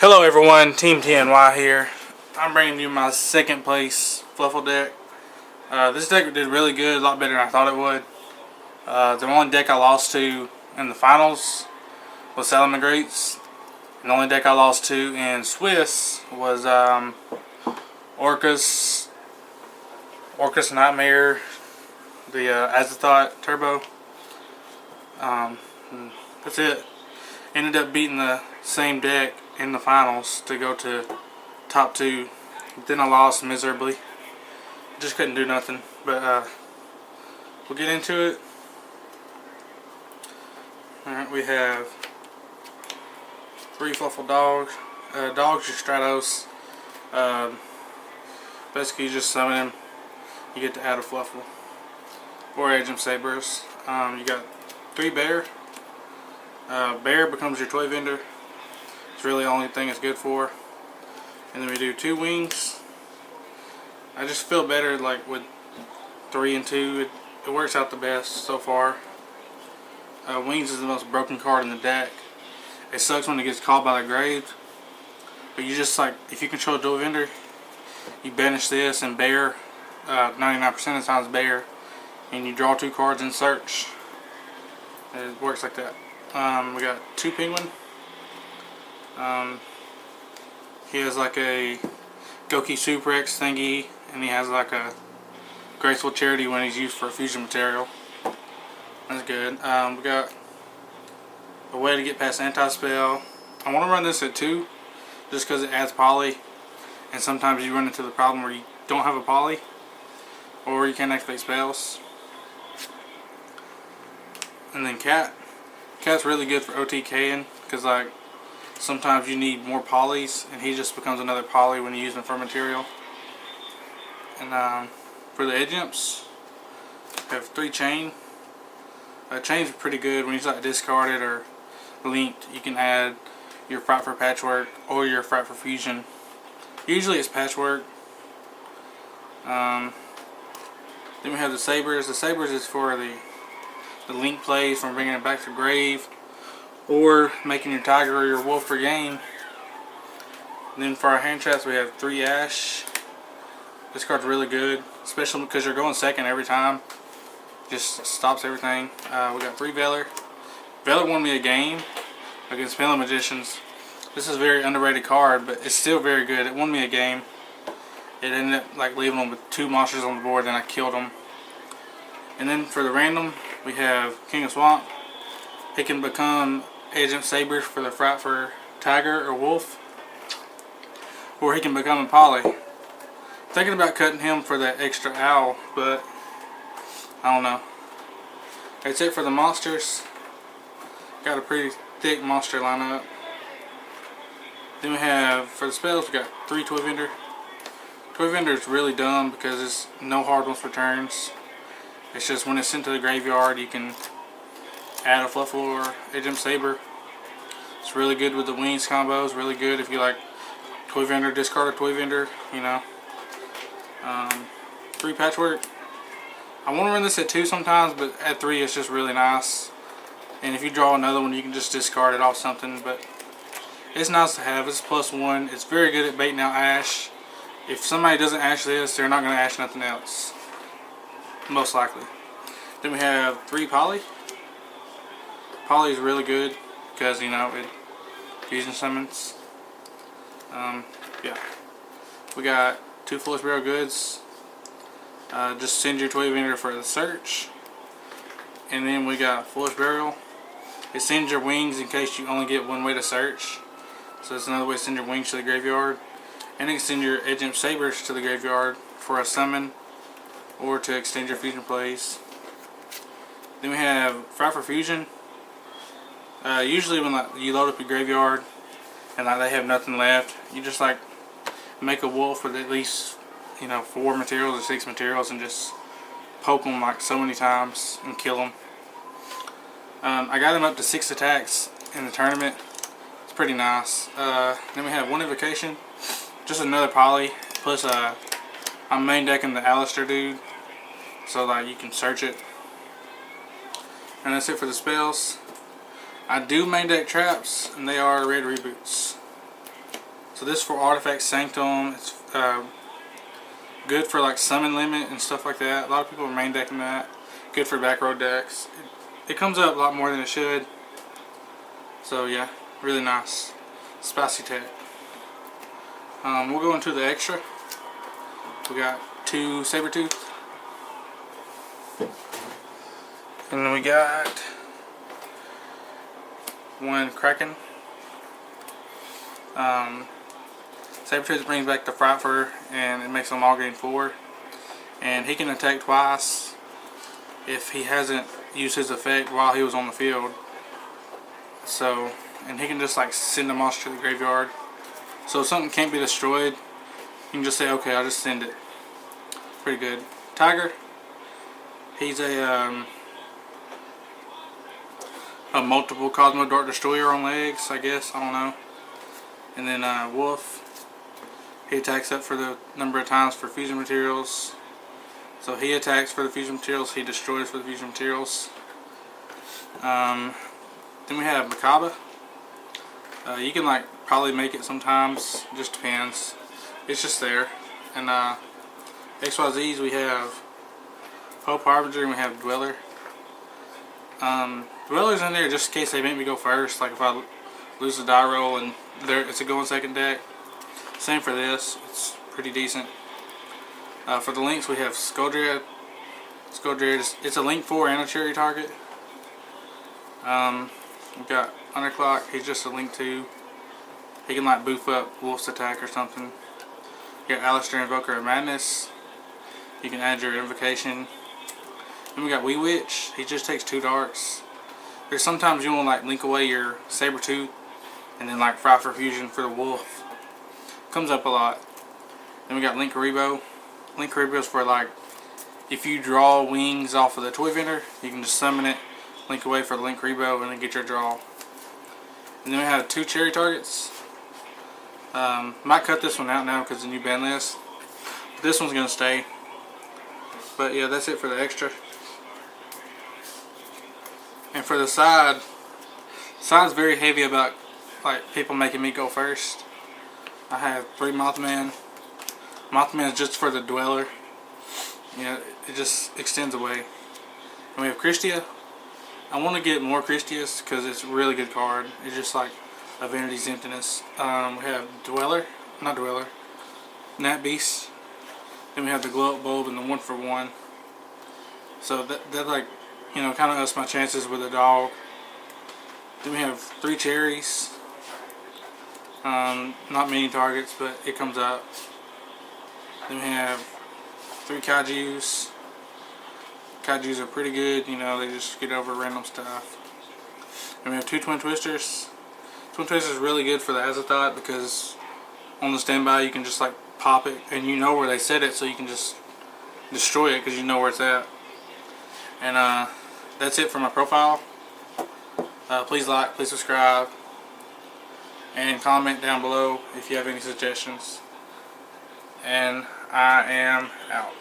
Hello everyone, Team TNY here. I'm bringing you my second place Fluffle deck. This deck did really good, a lot better than I thought it would. The only deck I lost to in the finals was Salamangreats. And the only deck I lost to in Swiss was Orcus Nightmare, the Azathoth Turbo. That's it. Ended up beating the same deck in the finals to go to top 2. Then I lost miserably. Just couldn't do nothing. But we'll get into it. Alright, we have 3 Fluffle dogs. Dogs are Stratos. Basically you just summon him. You get to add a Fluffle. Or Agent Sabers. You got 3 Bear. Bear becomes your toy vendor. It's really the only thing it's good for. And then we do 2 wings. I just feel better like with 3 and 2. It works out the best so far. Wings is the most broken card in the deck. It sucks when it gets called by the grave. But you just like, if you control a toy vendor, you banish this and Bear. 99% of the time it's Bear. And you draw 2 cards and search. It works like that. We got 2 Penguin. He has like a Goki Super X thingy, and he has like a Graceful Charity when he's used for fusion material. That's good. We got a way to get past anti-spell. I want to run this at 2, just because it adds poly, and sometimes you run into the problem where you don't have a poly, or you can't activate spells. And then Cat. Cat's really good for OTKing, because like sometimes you need more polys, and he just becomes another poly when you use him for material. And for the agents, we have 3 Chain. Chain's pretty good when he's like discarded or linked. You can add your Fright for Patchwork or your Fright for Fusion. Usually it's Patchwork. Then we have the Sabers. The Sabers is for the link plays from bringing it back to grave, or making your Tiger or your Wolf for game. And then for our hand traps we have 3 Ash. This card's really good, especially because you're going second every time. Just stops everything. We got 3 Veiler. Veiler won me a game against Penland Magicians. This is a very underrated card, but it's still very good. It won me a game. It ended up like leaving them with 2 monsters on the board, then I killed them. And then for the random, we have King of Swamp. He can become Agent Saber for the Fright for Tiger or Wolf. Or he can become a poly. Thinking about cutting him for that extra owl, but I don't know. That's it for the monsters. Got a pretty thick monster lineup. Then we have, for the spells, we got 3 Toy Vendor. Toy Vendor is really dumb because it's no hard ones for turns. It's just when it's sent to the graveyard, you can add a Fluffle or Agent Saber. It's really good with the wings combos. Really good if you like Toy Vendor, discard a Toy Vendor, you know. 3 Patchwork. I want to run this at 2 sometimes, but at 3 it's just really nice. And if you draw another one, you can just discard it off something. But it's nice to have. It's +1. It's very good at baiting out Ash. If somebody doesn't Ash this, they're not going to Ash nothing else. Most likely. Then we have 3 Poly. Poly is really good because, you know, it fusion summons. Yeah. We got 2 Foolish Barrel Goods. Just send your toy vendor for the search. And then we got Foolish Burial. It sends your wings in case you only get one way to search. So it's another way to send your wings to the graveyard. And it can send your Agent Sabers to the graveyard for a summon, or to extend your fusion plays. Then we have Fright for Fusion. Usually when like, you load up your graveyard and like they have nothing left, you just like make a wolf with at least, you know, 4 materials or 6 materials and just poke them like so many times and kill them. I got him up to 6 attacks in the tournament. It's pretty nice. Then we have 1 Invocation, just another poly. Plus I'm main decking the Alistair dude, so like you can search it. And that's it for the spells. I do main deck traps, and they are red reboots. So this is for Artifact Sanctum. It's good for like summon limit and stuff like that. A lot of people are main decking that. Good for back row decks. It comes up a lot more than it should. So yeah, really nice. Spicy tech. We'll go into the extra. We got 2 Sabertooth. And then we got 1 Kraken. Sabertooth brings back the Frightfur and it makes him all gain 4. And he can attack twice if he hasn't used his effect while he was on the field. So, and he can just like send a monster to the graveyard. So if something can't be destroyed, you can just say, okay, I'll just send it. Pretty good. Tiger. He's a multiple Cosmo Dart Destroyer on legs, I guess. I don't know. And then Wolf. He attacks up for the number of times for fusion materials. So he attacks for the fusion materials. He destroys for the fusion materials. Then we have Macabre. You can like probably make it sometimes. Just depends. It's just there. And XYZs we have Hope Harbinger and we have Dweller. Dweller's in there just in case they make me go first. Like if I lose the die roll and it's a go in second deck. Same for this. It's pretty decent. For the links we have Skuldred. Skuldred, it's a link 4 and a cherry target. We've got Underclock. He's just a link 2. He can like boof up Wolf's attack or something. You got Alistair, Invoker of Madness. You can add your invocation. Then we got Wee Witch. He just takes 2 darks. There's sometimes you want to like link away your Sabertooth and then like Frightfur Fusion for the Wolf. Comes up a lot. Then we got Link Karibo. Link Karibo is for like if you draw wings off of the toy vendor, you can just summon it, link away for the Link Karibo, and then get your draw. And then we have 2 cherry targets. Might cut this one out now because of the new ban list. But this one's gonna stay. But yeah, that's it for the extra. And for the side's very heavy about like people making me go first. I have 3 Mothman. Mothman is just for the Dweller. Yeah, it just extends away. And we have Christia. I want to get more Christias because it's a really good card. It's just like a Vanity's Emptiness. We have Nat Beast. Then we have the Glow Up Bulb and the 1-for-1. So that like, you know, kind of ups my chances with a dog. Then we have 3 cherries. Not many targets, but it comes up. Then we have 3 Kaijus. Kaijus are pretty good, you know, they just get over random stuff. And we have 2 Twin Twisters. Twin Twisters is really good for the Azathoth because on the standby you can just like pop it and you know where they set it, so you can just destroy it because you know where it's at. And that's it for my profile. Please like, please subscribe, and comment down below if you have any suggestions. And I am out.